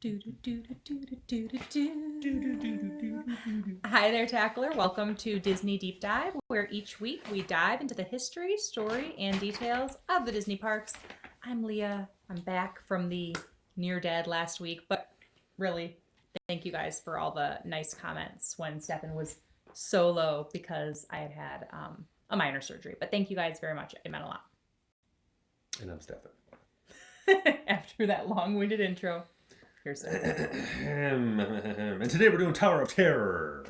Hi there, Tackler. Welcome to Disney Deep Dive, where each week we dive into the history, story, and details of the Disney parks. I'm Leah. I'm back from the near dead last week, but really, thank you guys for all the nice comments when Stefan was solo because I had had a minor surgery. But thank you guys very much. It meant a lot. And I'm Stefan. After that long-winded intro, here's And today we're doing Tower of Terror.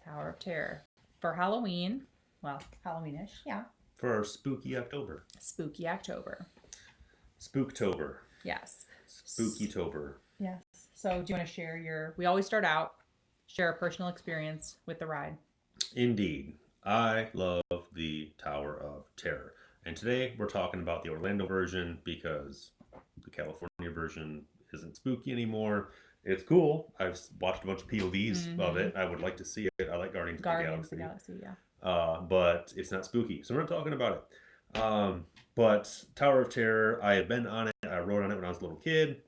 Tower of Terror. For Halloween. Well, Halloweenish, yeah. For Spooky October. Spooky October. Spooktober. Yes. Spookytober. Yes. So do you want to share we always start out, share a personal experience with the ride. Indeed. I love the Tower of Terror. And today we're talking about the Orlando version because the California version isn't spooky anymore. It's cool. I've watched a bunch of POVs of it. I would like to see it. I like Guardians of the Galaxy. Yeah. But it's not spooky. So we're not talking about it. But Tower of Terror, I had been on it. I rode on it when I was a little kid.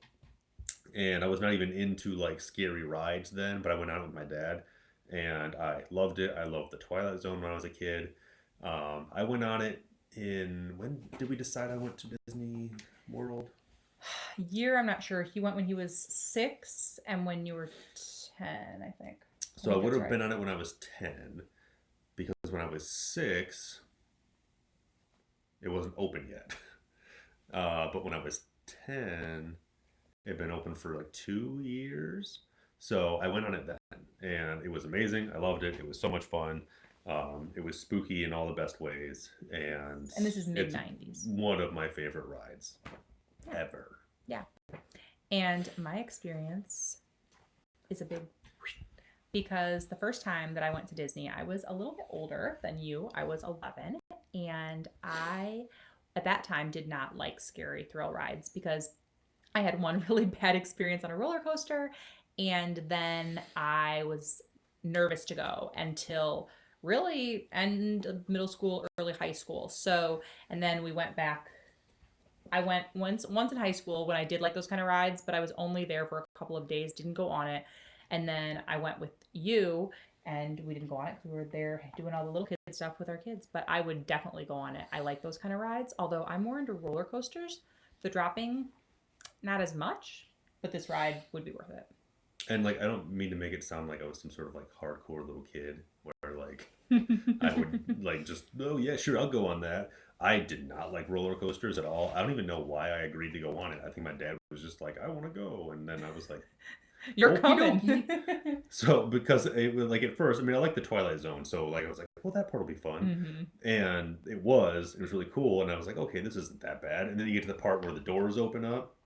And I was not even into like scary rides then, but I went on it with my dad. And I loved it. I loved the Twilight Zone when I was a kid. I went on it when did we decide I went to Disney World? Year, I'm not sure. He went when he was 6 and when you were 10, I think. So I would have been on it when I was 10 because when I was 6, it wasn't open yet. But when I was 10, it had been open for like 2 years. So I went on it then and it was amazing. I loved it. It was so much fun. It was spooky in all the best ways. And this is mid-90s. One of my favorite rides ever. Yeah. And my experience is a big because the first time that I went to Disney, I was a little bit older than you. I was 11. And I, at that time, did not like scary thrill rides because I had one really bad experience on a roller coaster. And then I was nervous to go until really end of middle school, early high school. So, and then we went back. I went once in high school when I did like those kind of rides, but I was only there for a couple of days, didn't go on it. And then I went with you and we didn't go on it because we were there doing all the little kid stuff with our kids, but I would definitely go on it. I like those kind of rides, although I'm more into roller coasters. The dropping, not as much, but this ride would be worth it. And like, I don't mean to make it sound like I was some sort of like hardcore little kid where like I would like just, oh yeah, sure, I'll go on that. I did not like roller coasters at all. I don't even know why I agreed to go on it. I think my dad was just like, I want to go. And then I was like, you're coming. So because it was like at first, I mean, I like the Twilight Zone. So like, I was like, well, that part will be fun. Mm-hmm. And it was really cool. And I was like, okay, this isn't that bad. And then you get to the part where the doors open up.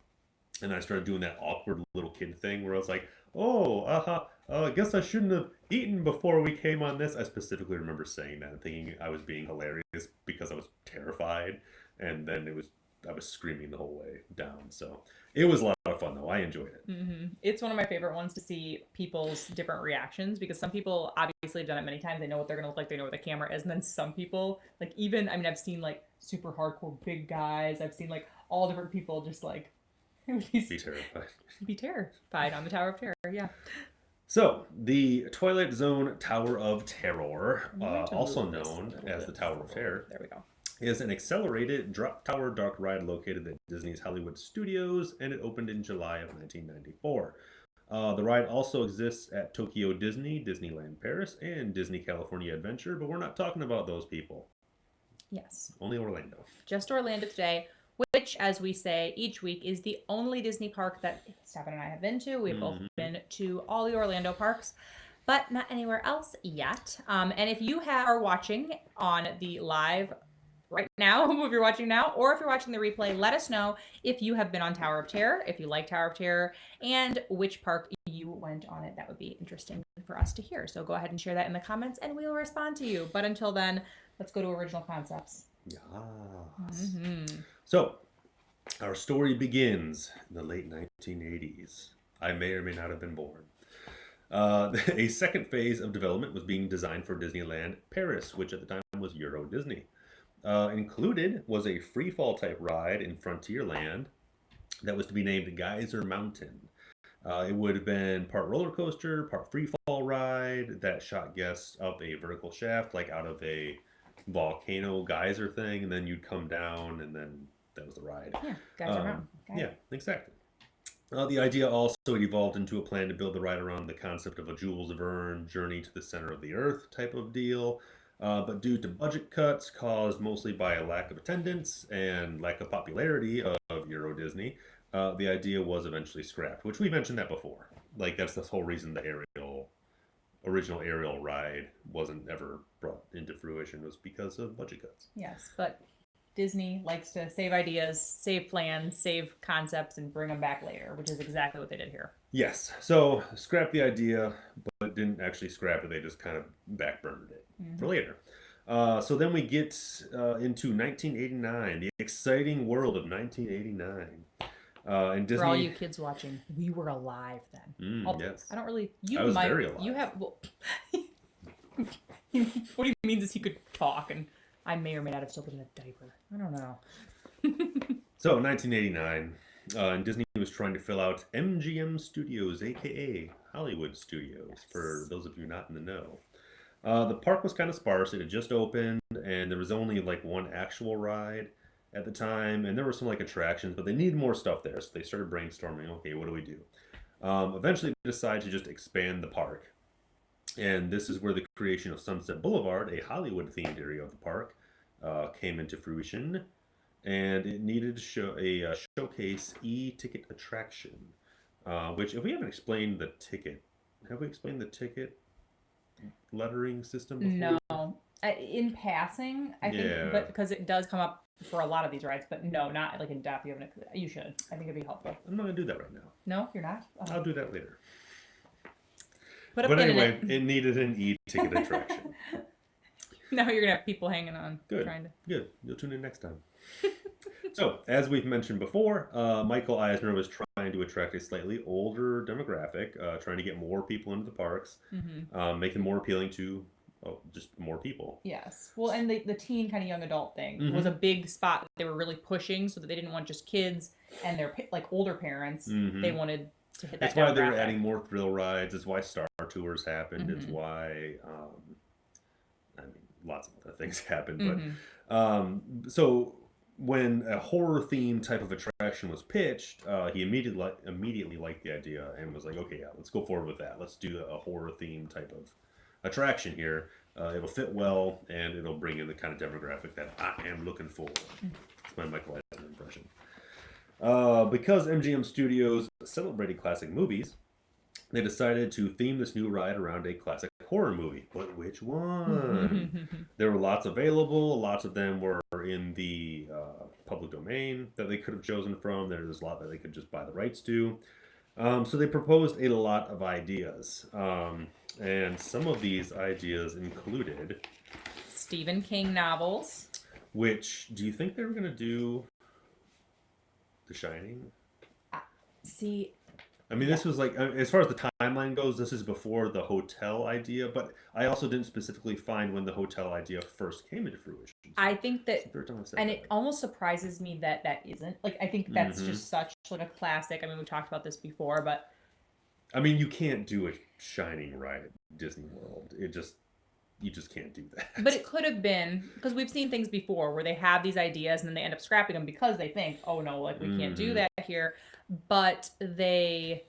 And I started doing that awkward little kid thing where I was like, oh, I guess I shouldn't have eaten before we came on this. I specifically remember saying that and thinking I was being hilarious because I was terrified. And then I was screaming the whole way down. So it was a lot of fun, though. I enjoyed it. Mm-hmm. It's one of my favorite ones to see people's different reactions because some people obviously have done it many times. They know what they're going to look like. They know where the camera is. And then some people, like even, I mean, I've seen like super hardcore big guys. I've seen like all different people just like, be terrified. Be terrified on the Tower of Terror, yeah. So, the Twilight Zone Tower of Terror, also known as the Tower of Terror, there we go, is an accelerated drop tower dark ride located at Disney's Hollywood Studios, and it opened in July of 1994. The ride also exists at Tokyo Disney, Disneyland Paris, and Disney California Adventure, but we're not talking about those people. Yes. Only Orlando. Just Orlando today, which, as we say each week, is the only Disney park that Stefan and I have been to. We've both been to all the Orlando parks, but not anywhere else yet. And if you are watching on the live right now, if you're watching now, or if you're watching the replay, let us know if you have been on Tower of Terror, if you like Tower of Terror, and which park you went on it. That would be interesting for us to hear. So go ahead and share that in the comments, and we will respond to you. But until then, let's go to original concepts. Yes. Mm-hmm. So, our story begins in the late 1980s. I may or may not have been born. A second phase of development was being designed for Disneyland Paris, which at the time was Euro Disney. Included was a free fall type ride in Frontierland that was to be named Geyser Mountain. It would have been part roller coaster, part free fall ride that shot guests up a vertical shaft, like out of a volcano geyser thing, and then you'd come down, and then that was the ride. Yeah, guys are mountain. Yeah, exactly. The idea also evolved into a plan to build the ride around the concept of a Jules Verne journey to the center of the earth type of deal. But due to budget cuts caused mostly by a lack of attendance and lack of popularity of Euro Disney, the idea was eventually scrapped, which we mentioned that before. Like, that's the whole reason the original Ariel ride wasn't ever brought into fruition, was because of budget cuts. Yes, but Disney likes to save ideas, save plans, save concepts, and bring them back later, which is exactly what they did here. Yes. So scrap the idea, but didn't actually scrap it. They just kind of backburned it for later. So then we get into 1989, the exciting world of 1989. And Disney. For all you kids watching, we were alive then. Yes. I don't really. I was very alive. You have. Well, what he means is he could talk, and I may or may not have still been in a diaper. I don't know. So 1989, and Disney was trying to fill out MGM Studios, aka Hollywood Studios, for those of you not in the know. The park was kind of sparse. It had just opened, and there was only like one actual ride at the time, and there were some like attractions, but they needed more stuff there, so they started brainstorming. Okay, what do we do? Eventually, they decided to just expand the park, and this is where the creation of Sunset Boulevard, a Hollywood-themed area of the park, came into fruition, and it needed to show a showcase e-ticket attraction, which, if we haven't explained the ticket, have we explained the ticket lettering system before? No. In passing, I think, Yeah. but because it does come up for a lot of these rides, but no, not like in depth. You should. I think it'd be helpful. I'm not going to do that right now. No, you're not? Oh. I'll do that later. Put a But pin in anyway, it. it needed an e-ticket attraction. Now you're going to have people hanging on. Good. Trying to... Good. You'll tune in next time. So, as we've mentioned before, Michael Eisner was trying to attract a slightly older demographic, trying to get more people into the parks, make them more appealing to just more people. Yes. Well, and the teen kind of young adult thing was a big spot that they were really pushing, so that they didn't want just kids and their like older parents. They wanted to hit that. That's why they were adding more thrill rides. It's why Star Tours happened. It's why, I mean, lots of other things happened. But so when a horror theme type of attraction was pitched, he immediately liked the idea and was like, okay, yeah, let's go forward with that. Let's do a horror theme type of attraction here. It'll fit well, and it'll bring in the kind of demographic that I am looking for. That's my Michael Eisner impression. Because MGM Studios celebrated classic movies, they decided to theme this new ride around a classic horror movie. But which one? There were lots available. Lots of them were in the public domain that they could have chosen from. There's a lot that they could just buy the rights to. So they proposed a lot of ideas. And some of these ideas included Stephen King novels. Which, do you think they were going to do The Shining? See, I mean, this was like, as far as the timeline goes, this is before the hotel idea, but I also didn't specifically find when the hotel idea first came into fruition. So I think that, and it that. almost surprises me that that isn't. Like, I think that's just such like a classic. I mean, we talked about this before, but... I mean, you can't do a Shining ride at Disney World. You just can't do that. But it could have been, because we've seen things before where they have these ideas and then they end up scrapping them because they think, oh no, like we can't do that here. But they,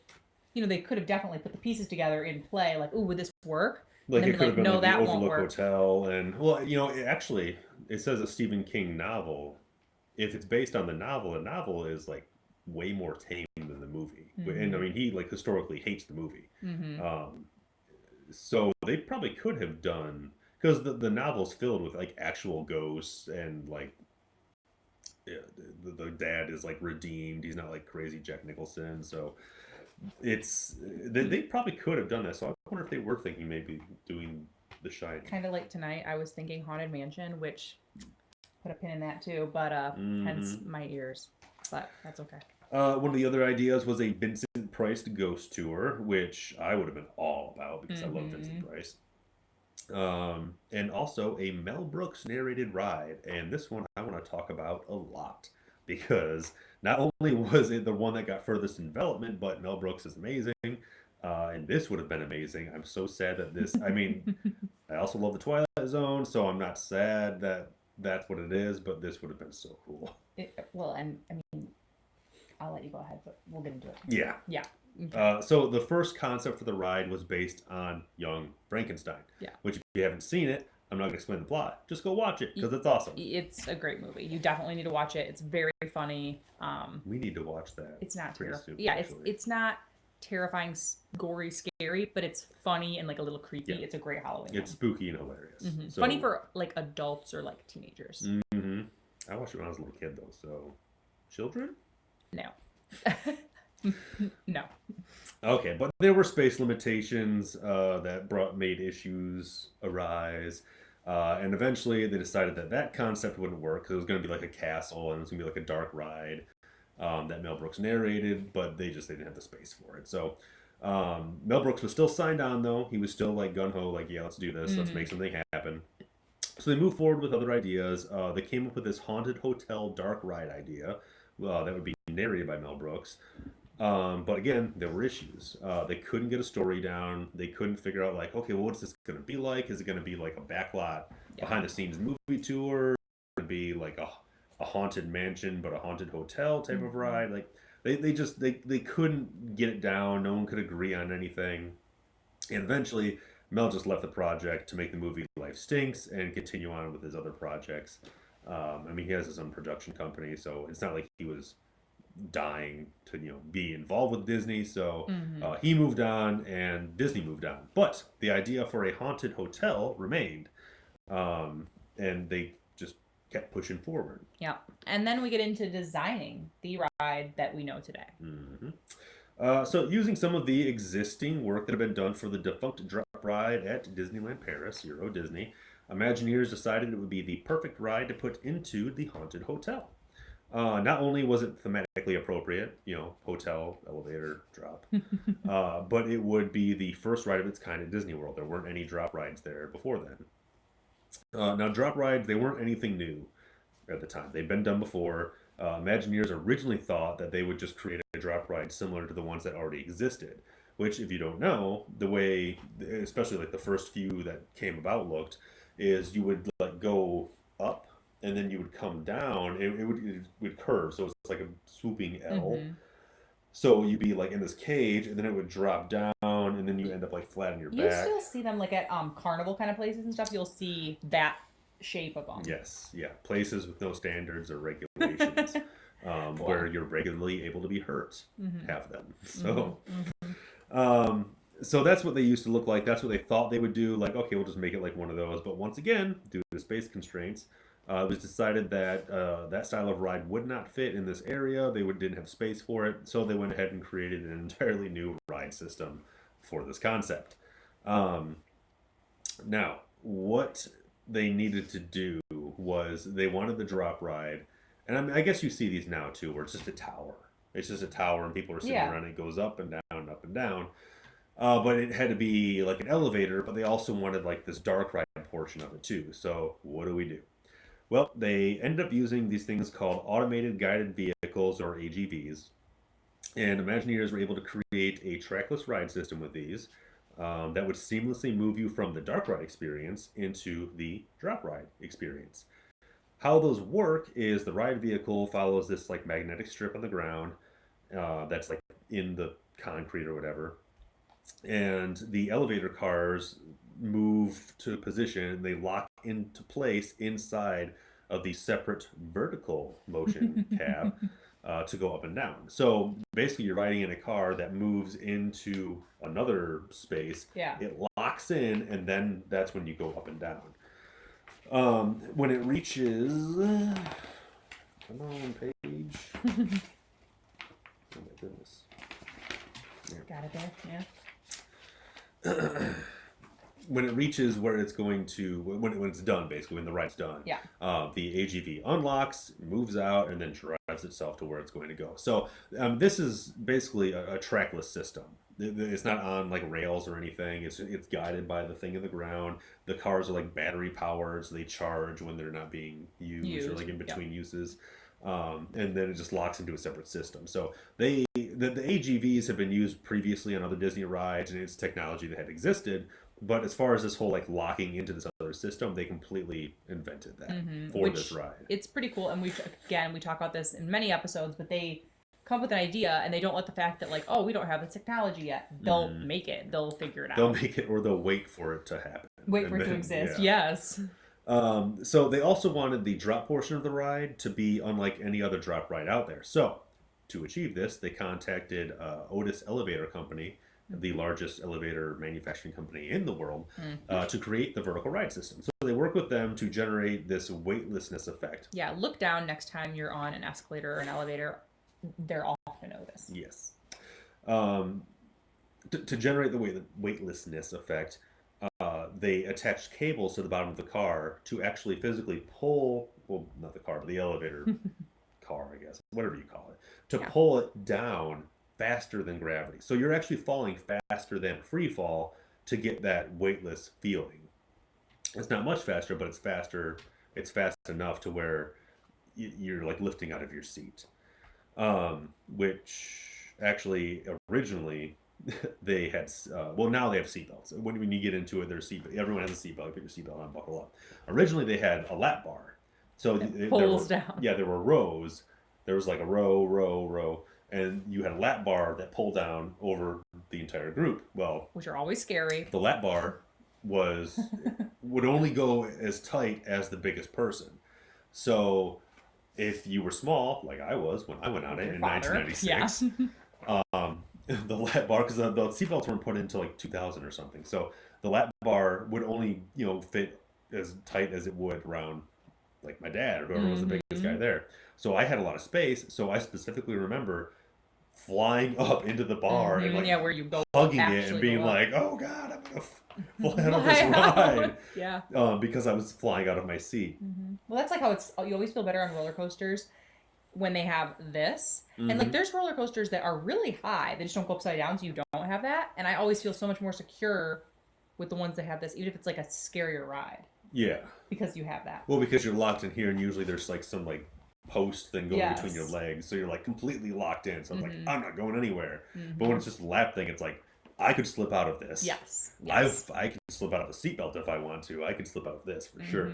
they could have definitely put the pieces together in play. Like, ooh, would this work? Like, it could have been no, like that the won't Overlook work. Hotel. And, well, actually, it says a Stephen King novel. If it's based on the novel is like way more tame than the movie. And I mean, he like historically hates the movie. So they probably could have done, because the novel's filled with like actual ghosts and like the dad is like redeemed. He's not like crazy Jack Nicholson. So it's they probably could have done that. So I wonder if they were thinking maybe doing The Shining. Kind of like tonight, I was thinking Haunted Mansion, which put a pin in that too, but hence my ears. But that's okay. One of the other ideas was a Vincent Price ghost tour, which I would have been all about because I love Vincent Price. And also a Mel Brooks narrated ride. And this one I want to talk about a lot. because not only was it the one that got furthest in development, but Mel Brooks is amazing, and this would have been amazing. I'm so sad that this. I mean, I also love the Twilight Zone, so I'm not sad that that's what it is, but this would have been so cool. Well, and I mean, I'll let you go ahead, but we'll get into it. Yeah. Yeah. Okay. So the first concept for the ride was based on Young Frankenstein. Yeah. Which, if you haven't seen it, I'm not going to explain the plot. Just go watch it because it's awesome. It's a great movie. You definitely need to watch it. It's very funny. We need to watch that. It's not pretty terrifying. soon, Yeah, actually. it's not terrifying, gory, scary, but it's funny and like a little creepy. Yeah. It's a great Halloween. It's spooky and hilarious. Mm-hmm. So, funny for like adults or like teenagers. Mm-hmm. I watched it when I was a little kid though. So, children? No. No. Okay, but there were space limitations that made issues arise. And eventually they decided that that concept wouldn't work because it was going to be like a castle and it was going to be like a dark ride that Mel Brooks narrated, but they didn't have the space for it. So Mel Brooks was still signed on though. He was still like gun-ho, like, yeah, let's do this. Let's make something happen. So they moved forward with other ideas. They came up with this haunted hotel dark ride idea that would be narrated by Mel Brooks. But again, there were issues. They couldn't get a story down. They couldn't figure out like, okay, well, what's this going to be like? Is it going to be like a backlot behind the scenes movie tour? Is it going to be like a haunted mansion, but a haunted hotel type of ride? Like they couldn't get it down. No one could agree on anything. And eventually Mel just left the project to make the movie Life Stinks and continue on with his other projects. I mean, he has his own production company, so it's not like he was dying to be involved with Disney. So he moved on and Disney moved on. But the idea for a haunted hotel remained, and they just kept pushing forward. Yeah, and then we get into designing the ride that we know today. So using some of the existing work that had been done for the defunct drop ride at Disneyland Paris, Euro Disney, Imagineers decided it would be the perfect ride to put into the haunted hotel. Not only was it thematically appropriate, hotel, elevator, drop, but it would be the first ride of its kind at Disney World. There weren't any drop rides there before then. Now, drop rides, they weren't anything new at the time. They'd been done before. Imagineers originally thought that they would just create a drop ride similar to the ones that already existed, which, if you don't know, the way, especially like the first few that came about looked, is you would like go up and then you would come down. It would curve, so it's like a swooping L. So you'd be like in this cage, and then it would drop down, and then you end up like flat on your back. You still see them like at carnival kind of places and stuff. You'll see that shape of them. Yes, yeah, places with no standards or regulations, where you're regularly able to be hurt. Have them. So, so that's what they used to look like. That's what they thought they would do. Like, okay, we'll just make it like one of those. But once again, due to the space constraints, it was decided that that style of ride would not fit in this area. They didn't have space for it, so they went ahead and created an entirely new ride system for this concept. Now, what they needed to do was they wanted the drop ride, and I guess you see these now too, where it's just a tower. It's just a tower, and people are sitting around it. It goes up and down, up and down. But it had to be like an elevator, but they also wanted like this dark ride portion of it too. So what do? Well, they ended up using these things called automated guided vehicles, or AGVs. And Imagineers were able to create a trackless ride system with these that would seamlessly move you from the dark ride experience into the drop ride experience. How those work is the ride vehicle follows this like magnetic strip on the ground that's like in the concrete or whatever. And the elevator cars move to position and they lock into place inside of the separate vertical motion cab to go up and down. So basically you're riding in a car that moves into another space. Yeah. It locks in, and then that's when you go up and down. When it reaches, come on, page. Oh my goodness. Got it there. Yeah. When it reaches where it's going to, when it's done, basically, when the ride's done, Yeah. The AGV unlocks, moves out, and then drives itself to where it's going to go. So this is basically a trackless system. It's not on like rails or anything. It's guided by the thing in the ground. The cars are like battery powered, so they charge when they're not being used. Or like in between uses. and then it just locks into a separate system. So the AGVs have been used previously on other Disney rides, and it's technology that had existed. But as far as this whole like locking into this other system, they completely invented that for Which this ride. it's pretty cool. And we talk about this in many episodes, but they come up with an idea and they don't let the fact that like, oh, we don't have the technology yet. They'll make it. They'll figure it out. They'll make it, or they'll wait for it to happen. Wait for it to exist. Yeah. Yes. So they also wanted the drop portion of the ride to be unlike any other drop ride out there. So to achieve this, they contacted Otis Elevator Company, the largest elevator manufacturing company in the world, to create the vertical ride system. So they work with them to generate this weightlessness effect. Yeah, look down next time you're on an escalator or an elevator. They're off to know this. Yes. To generate the weightlessness effect, they attached cables to the bottom of the car to actually physically pull, well, not the car, but the elevator car, I guess, whatever you call it, to pull it down faster than gravity. So you're actually falling faster than free fall to get that weightless feeling. It's not much faster, but it's faster. It's fast enough to where you're like lifting out of your seat. Which actually originally they had, well, now they have seatbelts. When you get into it, there's seatbelt. Everyone has a seatbelt. You put your seatbelt on, buckle up. Originally they had a lap bar. So it pulls down. Yeah, there were rows. There was like a row, and you had a lap bar that pulled down over the entire group. Well, which are always scary. The lap bar would only go as tight as the biggest person. So if you were small, like I was when I went on it in 1996, the lap bar, because the seatbelts weren't put into like 2000 or something, so the lap bar would only fit as tight as it would around like my dad or whoever was the biggest guy there. So I had a lot of space. So I specifically remember flying up into the bar and like where you go hugging it and being like, oh God, I'm gonna fly out of this ride. Yeah. Because I was flying out of my seat. Well, that's like how you always feel better on roller coasters when they have this. And like there's roller coasters that are really high. They just don't go upside down, so you don't have that. And I always feel so much more secure with the ones that have this, even if it's like a scarier ride. Yeah. Because you have that. Well, because you're locked in here, and usually there's like some like post thing going between your legs, so you're like completely locked in. So I'm like, I'm not going anywhere. But when it's just a lap thing, it's like I could slip out of this. Yes. I can slip out of a seatbelt if I want to. I could slip out of this for sure.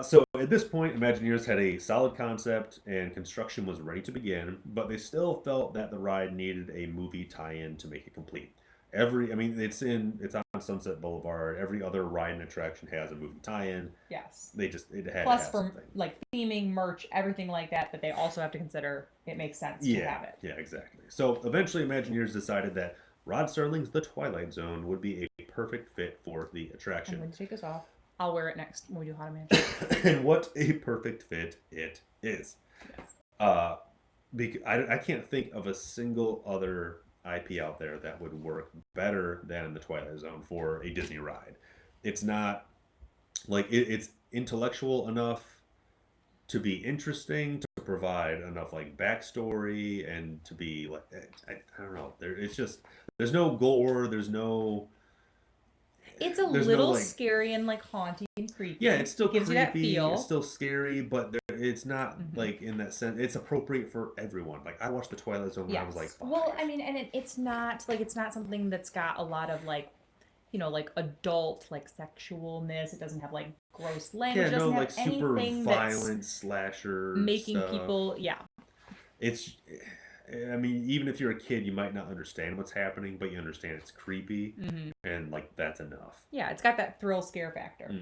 So at this point, Imagineers had a solid concept and construction was ready to begin, but they still felt that the ride needed a movie tie-in to make it complete. It's on Sunset Boulevard. Every other ride and attraction has a movie tie-in. Yes. It had plus to have for something. Like theming, merch, everything like that they also have to consider. It makes sense to have it. Yeah, exactly. So eventually, Imagineers decided that Rod Serling's The Twilight Zone would be a perfect fit for the attraction. I'm going to take this off. I'll wear it next when we do Haunted Mansion. And what a perfect fit it is. Yes. I can't think of a single other IP out there that would work better than the Twilight Zone for a Disney ride. It's not like it's intellectual enough to be interesting, to provide enough like backstory, and to be like I don't know. There's no gore. There's no. It's a little scary and like haunting and creepy. Yeah, it's still gives creepy. You that feel. It's still scary, but it's not like in that sense. It's appropriate for everyone. Like I watched the Twilight Zone when I was like 5. Well, I mean, and it's not something that's got a lot of like, like adult like sexualness. It doesn't have like gross language. Yeah, it doesn't like have super anything violent slasher making stuff. People. It's. I mean, even if you're a kid, you might not understand what's happening, but you understand it's creepy, and like that's enough. Yeah, it's got that thrill scare factor.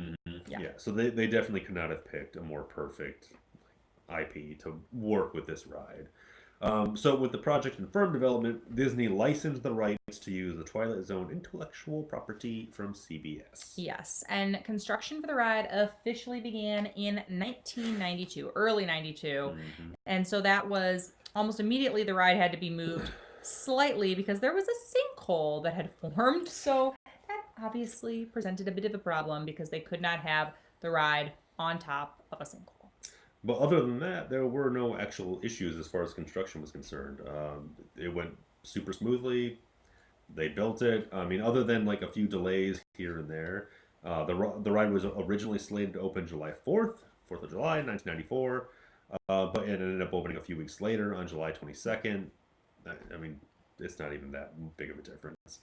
Yeah, so they definitely could not have picked a more perfect IP to work with this ride. So with the project in firm development, Disney licensed the rights to use the Twilight Zone intellectual property from CBS. Yes, and construction for the ride officially began in 1992, early 92. And so that was almost immediately the ride had to be moved slightly because there was a sinkhole that had formed. So that obviously presented a bit of a problem because they could not have the ride on top of a sinkhole. But other than that, there were no actual issues as far as construction was concerned. It went super smoothly. They built it. I mean, other than like a few delays here and there, the ride was originally slated to open July 4th of July, 1994. But it ended up opening a few weeks later on July 22nd. I mean, it's not even that big of a difference.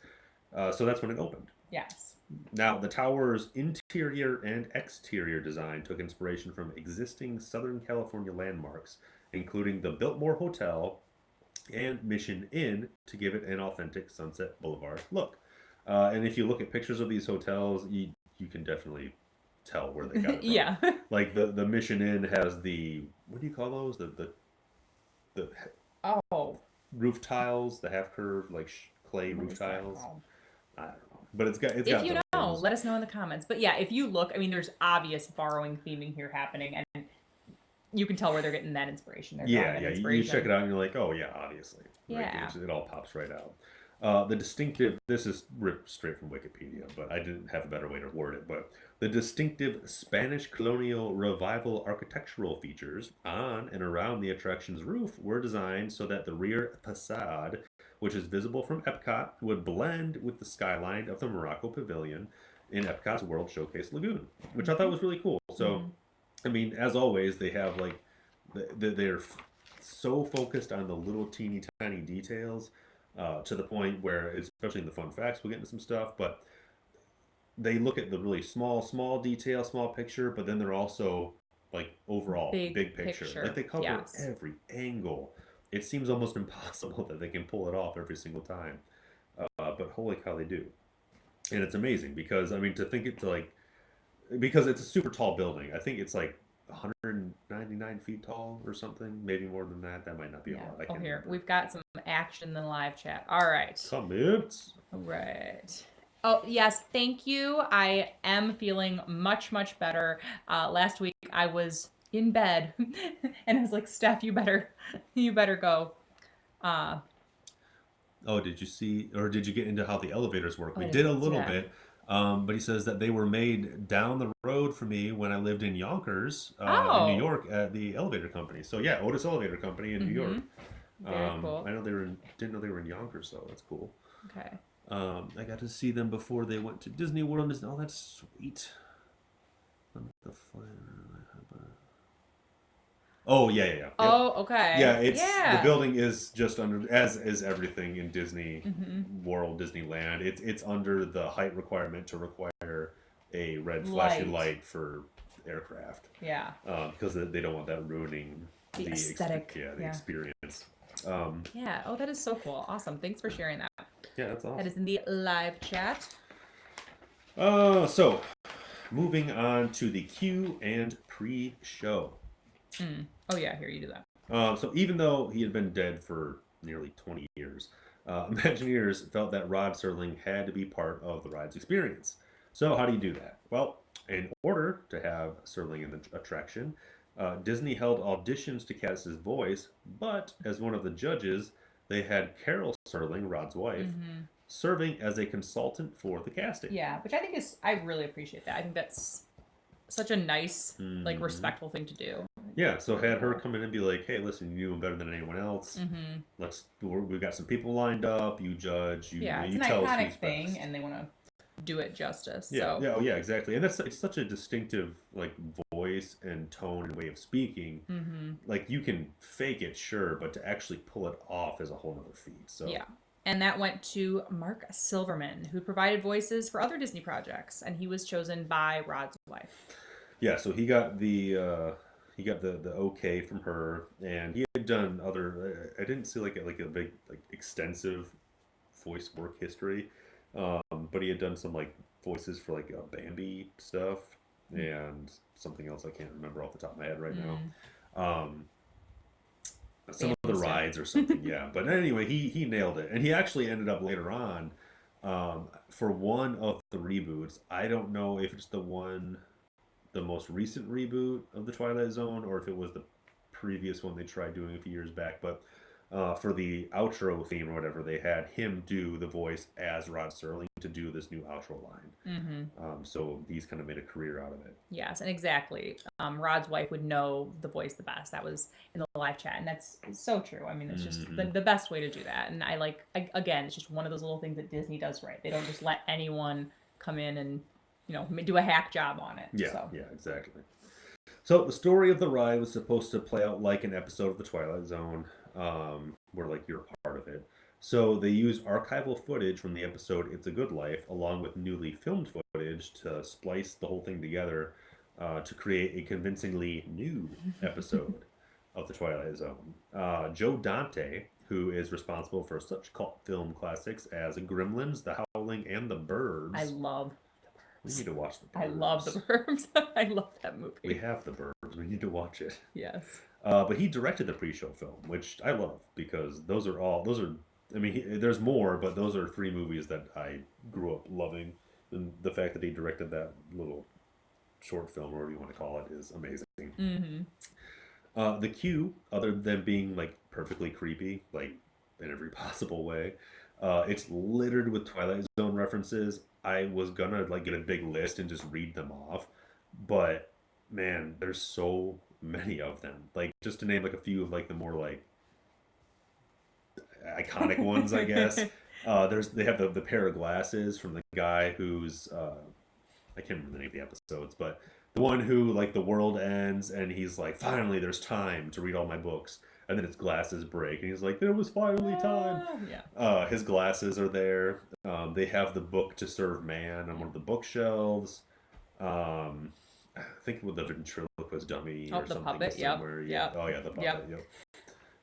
So that's when it opened. Yes. Now, the tower's interior and exterior design took inspiration from existing Southern California landmarks, including the Biltmore Hotel and Mission Inn, to give it an authentic Sunset Boulevard look. And if you look at pictures of these hotels, you can definitely tell where they got it from. Yeah. Like the Mission Inn has the, what do you call those? The Oh, roof tiles, the half curved like clay what roof is that tiles. called? I don't know, but it's If got you know, those. let us know in the comments. But yeah, if you look, I mean, there's obvious borrowing theming here happening, and you can tell where they're getting that inspiration. They're drawing Yeah, that yeah. You inspiration. check it out and you're like, oh yeah, obviously. Right? Yeah. It all pops right out. The distinctive, this is ripped straight from Wikipedia, but I didn't have a better way to word it. But the distinctive Spanish colonial revival architectural features on and around the attraction's roof were designed so that the rear facade, which is visible from Epcot, would blend with the skyline of the Morocco Pavilion in Epcot's World Showcase Lagoon, which I thought was really cool. So, I mean, as always, they have like, they're so focused on the little teeny tiny details to the point where, especially in the fun facts, we'll get into some stuff, but they look at the really small detail, small picture, but then they're also like overall big picture. Like they cover every angle. It seems almost impossible that they can pull it off every single time. But holy cow, they do. And it's amazing because, I mean, to think it to like, because it's a super tall building. I think it's like 199 feet tall or something, maybe more than that. That might not be a lot. I can't here remember. we've got some action in the live chat. All right. Comments. All right. Oh yes, thank you. I am feeling much better. Last week I was in bed, and I was like, Steph, you better go. Oh, did you see, or did you get into how the elevators work? We I did a didn't. little Yeah. bit, but he says that they were made down the road for me when I lived in Yonkers, in New Oh. York, at the elevator company. So yeah, Otis Elevator Company in New York. Very cool. I know didn't know they were in Yonkers, though. That's cool. Okay. I got to see them before they went to Disney World. Oh, that's sweet. The flyer. Oh yeah. Yep. Oh, okay. Yeah, the building is just under, as is everything in Disney World, Disneyland. It's under the height requirement to require a red flashing light for aircraft. Yeah. Because they don't want that ruining the aesthetic. The experience. Yeah. Oh, that is so cool. Awesome. Thanks for sharing that. Yeah, that's awesome. That is in the live chat. So moving on to the Q and pre-show. Oh yeah, here, you do that. So even though he had been dead for nearly 20 years, Imagineers felt that Rod Serling had to be part of the ride's experience. So how do you do that? Well, in order to have Serling in the attraction, Disney held auditions to cast his voice, but as one of the judges, they had Carol Serling, Rod's wife, serving as a consultant for the casting. Yeah, which I think I really appreciate that. I think that's such a nice, like, respectful thing to do. Yeah, so had her come in and be like, "Hey, listen, you knew him better than anyone else. We've got some people lined up. You judge. It's you an tell iconic us thing, best." and they want to do it justice. Yeah, so. yeah, exactly. And it's such a distinctive like voice and tone and way of speaking. Like you can fake it, sure, but to actually pull it off is a whole other feat. So yeah. And that went to Mark Silverman, who provided voices for other Disney projects, and he was chosen by Rod's wife. Yeah, so he got the okay from her, and he had done other. I didn't see like a big like extensive voice work history, but he had done some like voices for like Bambi stuff and something else I can't remember off the top of my head right now. Some of the rides or something, yeah. But anyway, he nailed it, and he actually ended up later on for one of the reboots. I don't know if it's the most recent reboot of the Twilight Zone, or if it was the previous one they tried doing a few years back. But for the outro theme or whatever, they had him do the voice as Rod Serling to do this new outro line. So he's kind of made a career out of it. Yes, and exactly. Rod's wife would know the voice the best. That was in the live chat, and that's so true. I mean, it's just the best way to do that. And again, it's just one of those little things that Disney does right. They don't just let anyone come in and do a hack job on it. Yeah, yeah, exactly. So the story of the ride was supposed to play out like an episode of The Twilight Zone, where like you're a part of it. So they used archival footage from the episode It's a Good Life, along with newly filmed footage to splice the whole thing together to create a convincingly new episode of The Twilight Zone. Joe Dante, who is responsible for such cult film classics as Gremlins, The Howling, and The I Burbs. love We need to watch The Burbs. I love the Burbs. I love that movie. We have The Burbs. We need to watch it. Yes. But he directed the pre-show film, which I love because I mean, there's more, but those are three movies that I grew up loving. And the fact that he directed that little short film, or whatever you want to call it, is amazing. The queue, other than being like perfectly creepy, like in every possible way, it's littered with Twilight Zone references. I was gonna like get a big list and just read them off, but man, there's so many of them. Like just to name like a few of like the more like iconic ones, I guess. They have the pair of glasses from the guy who's I can't remember the name of the episodes, but the one who like the world ends and he's like, finally, there's time to read all my books, and then his glasses break, and he's like, there was finally time. Yeah. His glasses are there. They have the book To Serve Man on one of the bookshelves. I think with the ventriloquist dummy or the something puppet. somewhere. Yep. Oh yeah, the puppet. Yep.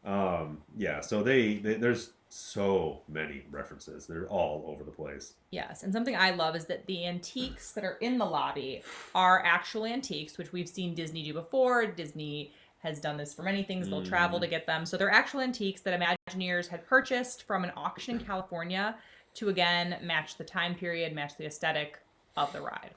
Yep. Yeah. So there's so many references. They're all over the place. Yes, and something I love is that the antiques that are in the lobby are actual antiques, which we've seen Disney do before. Disney has done this for many things. They'll travel to get them. So they're actual antiques that Imagineers had purchased from an auction in California to, again, match the time period, match the aesthetic of the ride,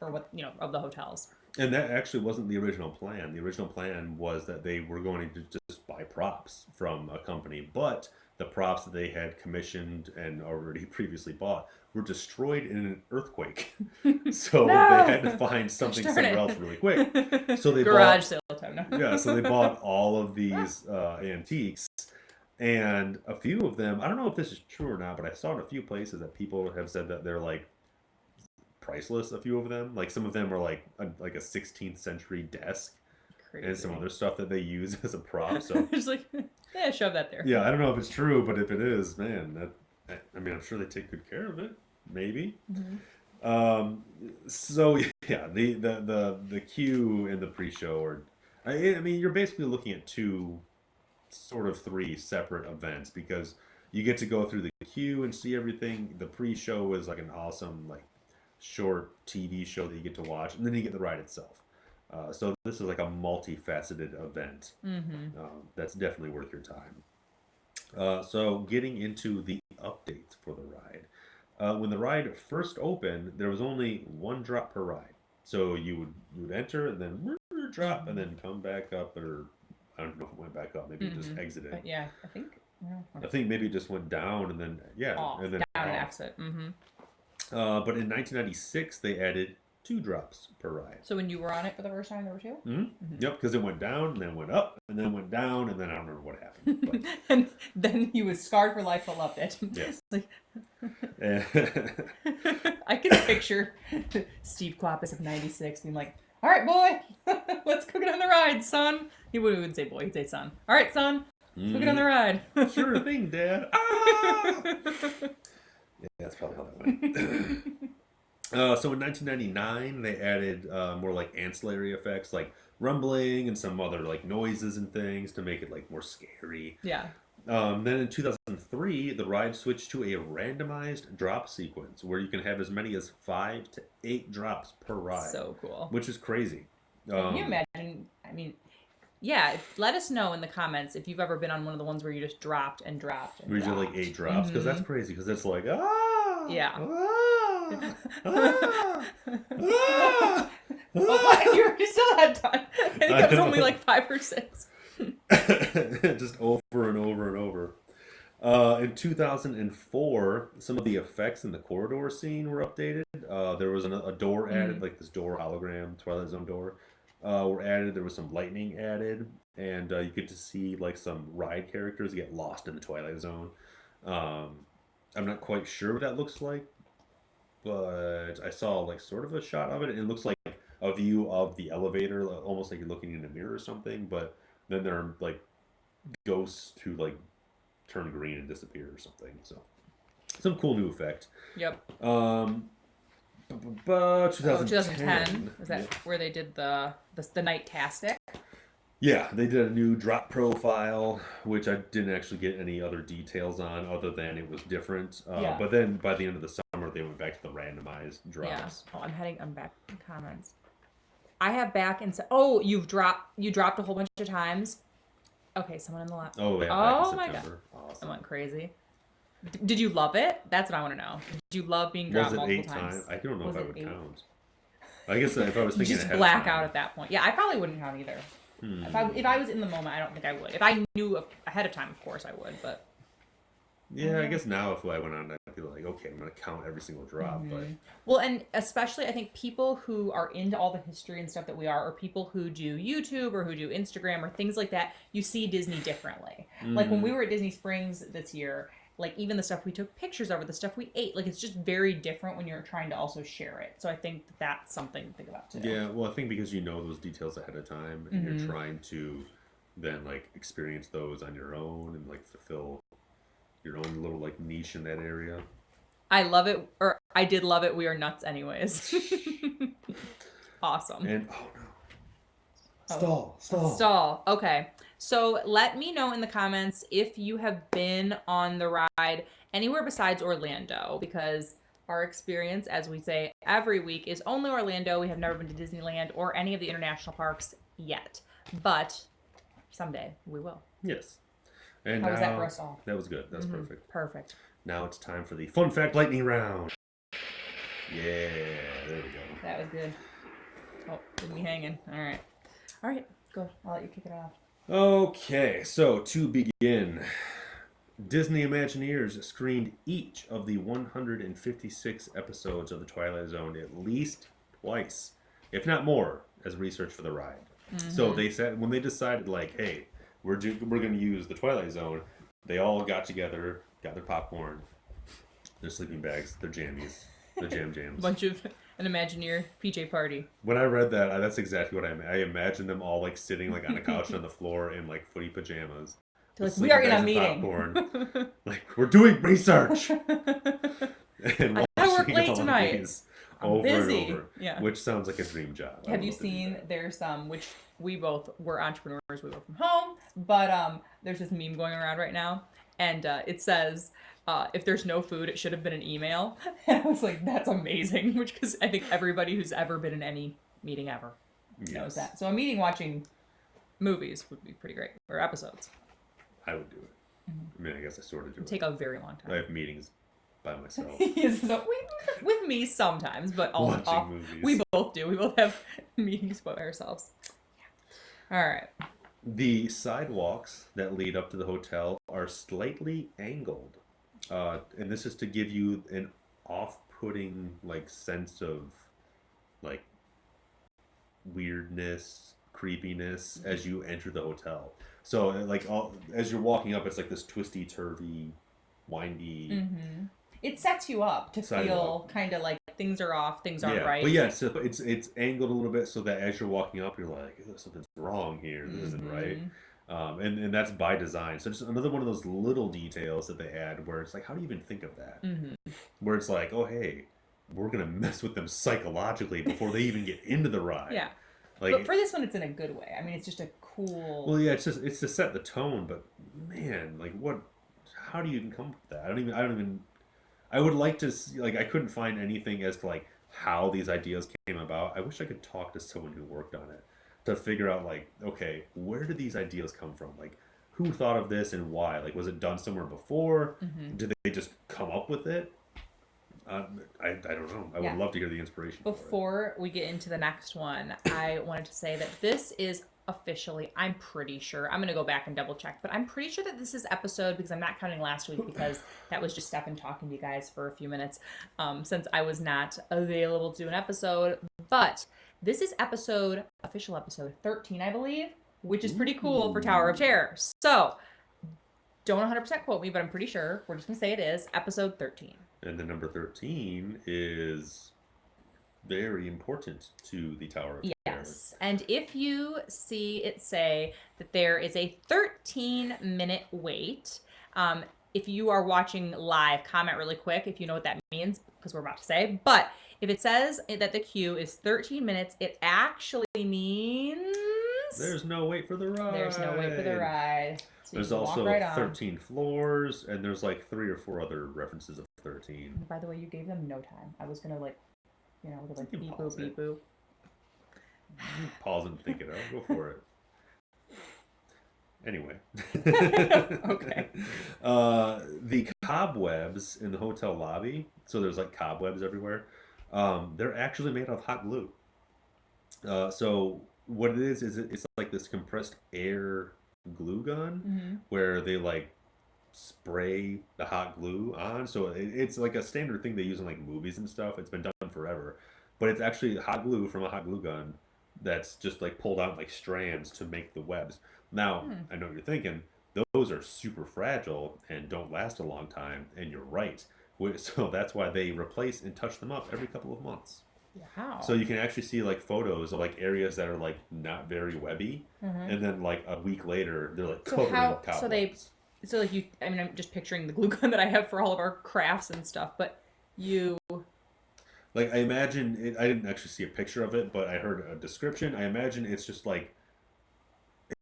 or what, of the hotels. And that actually wasn't the original plan. The original plan was that they were going to just buy props from a company, but the props that they had commissioned and already previously bought were destroyed in an earthquake. So they had to find something somewhere else really quick. So they garage sale time. No. Yeah, so they bought all of these antiques, and a few of them, I don't know if this is true or not, but I saw in a few places that people have said that they're like priceless. A few of them, like some of them are like a 16th century desk. Crazy. And some other stuff that they use as a prop. So just like, yeah, shove that there. Yeah, I don't know if it's true, but if it is, man, I mean, I'm sure they take good care of it. Maybe. So yeah, the queue and the pre-show are. I mean, you're basically looking at three separate events because you get to go through the queue and see everything. The pre-show is like an awesome like short TV show that you get to watch, and then you get the ride itself. So this is like a multifaceted event. That's definitely worth your time. So getting into the updates for the ride. When the ride first opened, there was only one drop per ride. So you would enter and then drop and then come back up, or I don't know if it went back up. Maybe it just exited. But yeah, I think maybe it just went down and then off, and then down and exit. But in 1996 they added 2 drops per ride. So when you were on it for the first time, there were 2? Yep, because it went down and then went up and then went down and then I don't remember what happened. But... and then he was scarred for life but loved it. Yes. Like... I can picture Steve Quappis of 96 being like, all right, boy, let's go get on the ride, son. He wouldn't say boy, he'd say son. All right, son, let's go get on the ride. Sure thing, Dad. Ah! Yeah, that's probably how that went. So in 1999, they added more like ancillary effects like rumbling and some other like noises and things to make it like more scary. Yeah. Then in 2003, the ride switched to a randomized drop sequence where you can have as many as 5 to 8 drops per ride. So cool. Which is crazy. Can you imagine? I mean, yeah, let us know in the comments if you've ever been on one of the ones where you just dropped and dropped and where you do like 8 drops, because that's crazy, because it's like, ah! Yeah. Ah! Ah! Ah! Oh, you still had time. I think it was only like 5 or 6. Just over and over and over. In 2004, some of the effects in the corridor scene were updated. There was a door added, like this door hologram, Twilight Zone door, were added. There was some lightning added, and you get to see like some ride characters get lost in the Twilight Zone. I'm not quite sure what that looks like, but I saw like sort of a shot of it. It looks like a view of the elevator, almost like you're looking in a mirror or something. But then there are like ghosts who like turn green and disappear or something. So some cool new effect. Yep. 2010. Is that where they did the Night-tastic? Yeah, they did a new drop profile, which I didn't actually get any other details on, other than it was different. Yeah. But then by the end of the summer, they went back to the randomized Yeah. drops. Oh, I'm back in comments. I have back and oh, you dropped a whole bunch of times. Okay, someone in the left. Oh, yeah. Oh back my in god, September. Awesome. I went crazy. Did you love it? That's what I want to know. Did you love being dropped Was it multiple 8 times? times? I don't know Was if I it would 8? count. I guess if I was You thinking just ahead black of time. out at that point. Yeah, I probably wouldn't count either. If I was in the moment, I don't think I would. If I knew ahead of time, of course I would. But yeah, I guess now if I went on, I'd be like, okay, I'm gonna count every single drop. But well, and especially I think people who are into all the history and stuff that we are, or people who do YouTube or who do Instagram or things like that, you see Disney differently. Like when we were at Disney Springs this year, like even the stuff we took pictures of or the stuff we ate, like it's just very different when you're trying to also share it. So I think that's something to think about too. yeah, well, I think because you know those details ahead of time, and you're trying to then like experience those on your own and like fulfill your own little like niche in that area. I love it, or I did love it. We are nuts, anyways. Awesome. And oh no, Stall. Okay. So let me know in the comments if you have been on the ride anywhere besides Orlando, because our experience, as we say every week, is only Orlando. We have never been to Disneyland or any of the international parks yet, but someday we will. Yes. And how was that for us all? That was good. That's perfect. Perfect. Now it's time for the fun fact lightning round. Yeah, there we go. That was good. Oh, leave me hanging. All right, go. I'll let you kick it off. Okay, so to begin, Disney Imagineers screened each of the 156 episodes of The Twilight Zone at least twice, if not more, as research for the ride. So they said when they decided, like, hey, we're going to use The Twilight Zone, they all got together, got their popcorn, their sleeping bags, their jammies, their jams. Bunch of an Imagineer PJ party. When I read that, that's exactly what I imagined them all like sitting like on a couch on the floor in like footy pajamas. Like, we are in a meeting. Popcorn. Like, we're doing research. And I gotta work watching late all tonight. these I'm over busy. and over. Yeah. Which sounds like a dream job. Have you seen, there's which we both were entrepreneurs, we work from home, but there's this meme going around right now, and it says, if there's no food, it should have been an email. And I was like, that's amazing, which because I think everybody who's ever been in any meeting ever knows that. So a meeting watching movies would be pretty great, or episodes. I would do it. I mean, I guess I sort of do It'd take a very long time. I have meetings by myself. So with me sometimes, but Watching movies. we both do. We both have meetings by ourselves. All right. The sidewalks that lead up to the hotel are slightly angled. And this is to give you an off-putting like sense of like weirdness, creepiness as you enter the hotel. So like as you're walking up, it's like this twisty, turvy, windy. It sets you up to feel kind of like things are off, things aren't right. But yeah, it's angled a little bit so that as you're walking up, you're like, something's wrong here. This isn't right. And that's by design. So just another one of those little details that they add where it's like, how do you even think of that? Where it's like, oh, hey, we're going to mess with them psychologically before they even get into the ride. Yeah. Like, but for this one, it's in a good way. I mean, it's just a cool... Well, yeah, it's to set the tone, but man, like how do you even come up with that? I would like to see, like, I couldn't find anything as to like how these ideas came about. I wish I could talk to someone who worked on it to figure out like, okay, where did these ideas come from? Like, who thought of this and why? Like, was it done somewhere before? Did they just come up with it? I don't know. I would love to hear the inspiration. Before we get into the next one, I wanted to say that this is officially, I'm pretty sure, I'm going to go back and double check, but I'm pretty sure that this is episode, because I'm not counting last week because that was just Stefan talking to you guys for a few minutes since I was not available to do an episode. But this is official episode 13, I believe, which is pretty cool for Tower of Terror. So don't 100% quote me, but I'm pretty sure. We're just going to say it is episode 13. And the number 13 is very important to the Tower of Terror. Yes. And if you see it say that there is a 13-minute wait, if you are watching live, comment really quick if you know what that means, because we're about to say. But if it says that the queue is 13 minutes, it actually means there's no wait for the ride. There's no wait for the ride. So there's also 13 floors, and there's like 3 or 4 other references of 13. By the way, you gave them no time. I was gonna like beep boop beep boop. Pause and think it out. Go for it. Anyway. Okay. The cobwebs in the hotel lobby, so there's like cobwebs everywhere. They're actually made of hot glue. So what it is it's like this compressed air glue gun where they like spray the hot glue on. So it's like a standard thing they use in like movies and stuff. It's been done forever. But it's actually hot glue from a hot glue gun that's just like pulled out like strands to make the webs. Now, I know what you're thinking. Those are super fragile and don't last a long time, and you're right. So that's why they replace and touch them up every couple of months. Wow. So you can actually see like photos of like areas that are like not very webby, and then like a week later they're like covered in cobwebs. So like I'm just picturing the glue gun that I have for all of our crafts and stuff, but you... Like, I imagine it, I didn't actually see a picture of it, but I heard a description. I imagine it's just like,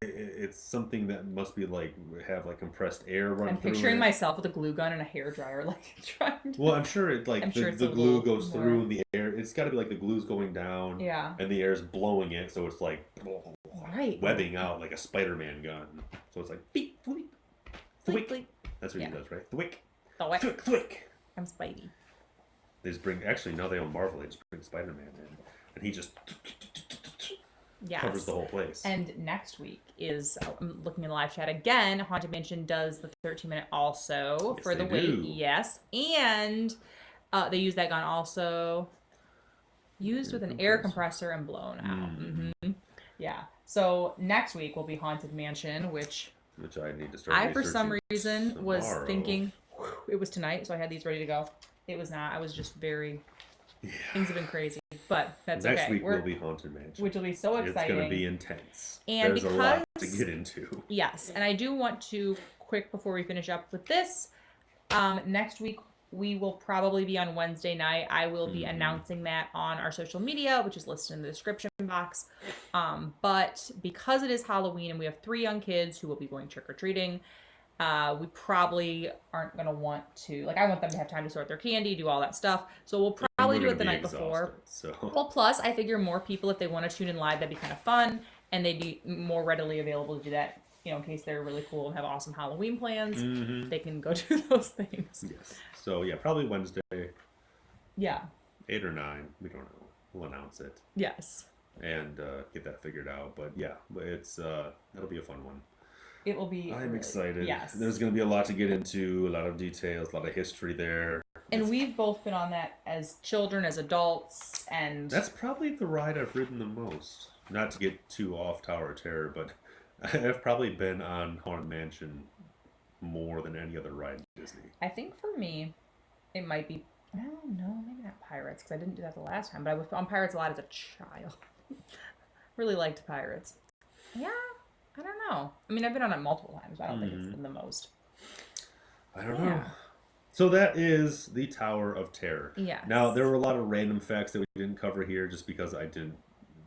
it's something that must be like, have like compressed air run through it. I'm picturing myself with a glue gun and a hairdryer, like trying to... Well, I'm sure it like, the glue goes through the air. It's got to be like the glue's going down. Yeah. And the air's blowing it, so it's like, webbing out like a Spider-Man gun. So it's like, beep, fleep, thwick. That's what he does, right? Thwick. Thwick. Thwick. I'm Spidey. They just bring, actually, now they own Marvel, they just bring Spider-Man in, and he just covers the whole place. And next week is, I'm looking in the live chat again, Haunted Mansion does the 13-minute also for the wait. Yes. And they use that gun also, used with an air compressor and blown out. Yeah. So next week will be Haunted Mansion, which I need to start for some reason tomorrow. Was thinking it was tonight, so I had these ready to go. It was not. I was just very... Things have been crazy, but that's okay. Next week will be Haunted Mansion. Which will be so exciting. It's going to be intense. And there's a lot to get into. Yes, and I do want to, quick before we finish up with this, next week we will probably be on Wednesday night. I will be announcing that on our social media, which is listed in the description box. But because it is Halloween and we have 3 young kids who will be going trick-or-treating, we probably aren't going to want to, like, I want them to have time to sort their candy, do all that stuff. So we'll probably do it the night before. So. Well, plus, I figure more people, if they want to tune in live, that'd be kind of fun. And they'd be more readily available to do that, in case they're really cool and have awesome Halloween plans. They can go do those things. Yes. So, yeah, probably Wednesday. Yeah. 8 or 9. We don't know. We'll announce it. Yes. And get that figured out. But, yeah, it's that'll be a fun one. It will be. I'm excited. Yes. There's going to be a lot to get into, a lot of details, a lot of history there. And we've both been on that as children, as adults, and... That's probably the ride I've ridden the most. Not to get too off Tower of Terror, but I've probably been on Haunted Mansion more than any other ride in Disney. I think for me, it might be... I don't know, maybe not Pirates, because I didn't do that the last time, but I was on Pirates a lot as a child. Really liked Pirates. Yeah. I don't know. I mean, I've been on it multiple times, but I don't think it's been the most. I don't know. So that is the Tower of Terror. Yeah. Now, there were a lot of random facts that we didn't cover here just because I didn't...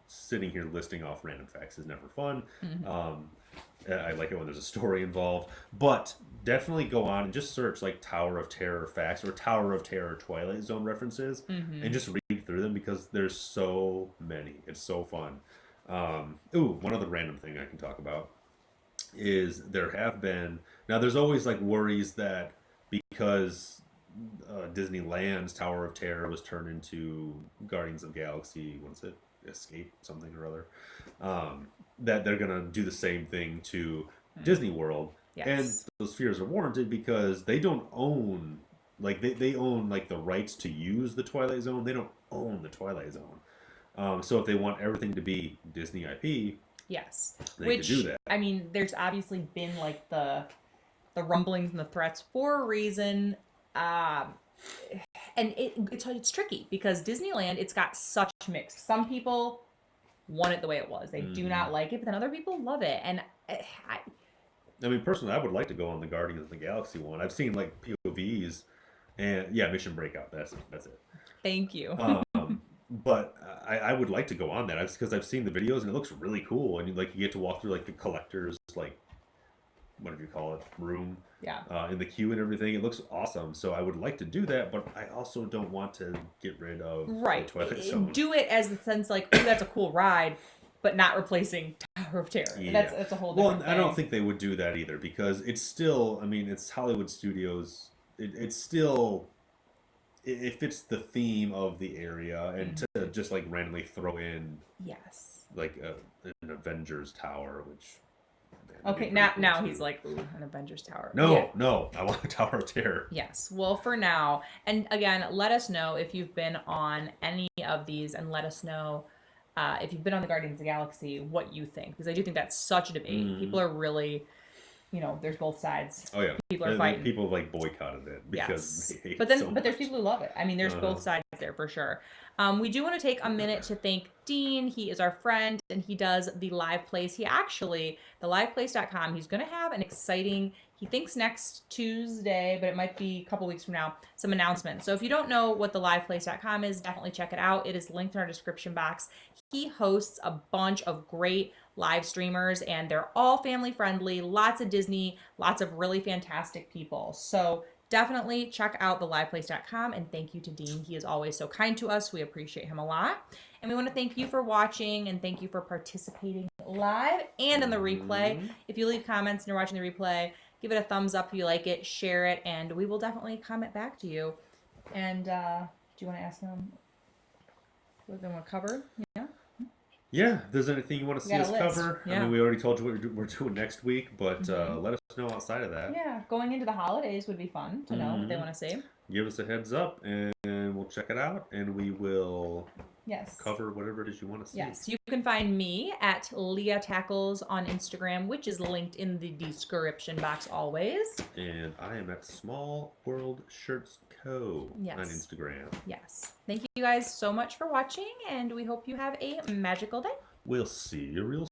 Sitting here listing off random facts is never fun. I like it when there's a story involved. But definitely go on and just search like Tower of Terror facts or Tower of Terror Twilight Zone references and just read through them because there's so many. It's so fun. One other random thing I can talk about is there have been... Now, there's always like worries that because Disneyland's Tower of Terror was turned into Guardians of the Galaxy, what is it? Escape something or other, that they're going to do the same thing to Disney World. Yes. And those fears are warranted because they don't own... Like, they own like the rights to use the Twilight Zone. They don't own the Twilight Zone. So if they want everything to be Disney IP, yes, they could do that. I mean, there's obviously been like the rumblings and the threats for a reason. And it's tricky because Disneyland, it's got such mixed. Some people want it the way it was. They do not like it, but then other people love it. And I mean, personally, I would like to go on the Guardians of the Galaxy one. I've seen like POVs, and yeah, Mission Breakout. That's it. Thank you. But I would like to go on that because I've seen the videos and it looks really cool. And you get to walk through like the collectors, like whatever you call it, room. Yeah. In the queue and everything. It looks awesome. So I would like to do that, but I also don't want to get rid of Right. the Twilight Zone. Do it as the sense like, oh, that's a cool ride, but not replacing Tower of Terror. Yeah. That's a whole different thing. I don't think they would do that either because it's still, I mean, it's Hollywood Studios. It's still, it fits the theme of the area, and to just like randomly throw in like an Avengers Tower, which okay, now he's like, ooh, an Avengers Tower. No, I want a Tower of Terror. Yes, well, for now, and again, let us know if you've been on any of these, and let us know if you've been on the Guardians of the Galaxy, what you think, because I do think that's such a debate. People are really, there's both sides. Oh yeah, people are fighting. People like boycotted it because they hate but then, so but there's much. people who love it. I mean, there's both sides there for sure. We do want to take a minute to thank Dean. He is our friend, and he does the Live Place. He actually, the liveplace.com, he's going to have an exciting, he thinks next Tuesday, but it might be a couple weeks from now, some announcements. So if you don't know what the liveplace.com is, definitely check it out. It is linked in our description box. He hosts a bunch of great live streamers, and they're all family friendly, lots of Disney, lots of really fantastic people. So definitely check out theliveplace.com, and thank you to Dean. He is always so kind to us. We appreciate him a lot. And we want to thank you for watching, and thank you for participating live and in the replay. If you leave comments and you're watching the replay, give it a thumbs up if you like it, share it, and we will definitely comment back to you. And do you want to ask him what they want to cover? Yeah. Yeah, if there's anything you want to see us cover, I mean, we already told you what we're doing next week, but let us know outside of that. Yeah, going into the holidays would be fun to know what they want to see. Give us a heads up, and we'll check it out, and we will cover whatever it is you want to see. Yes, you can find me at LeahTackles on Instagram, which is linked in the description box always. And I am at Small World Shirts Co. on Instagram. Yes. Thank you guys so much for watching, and we hope you have a magical day. We'll see you real soon.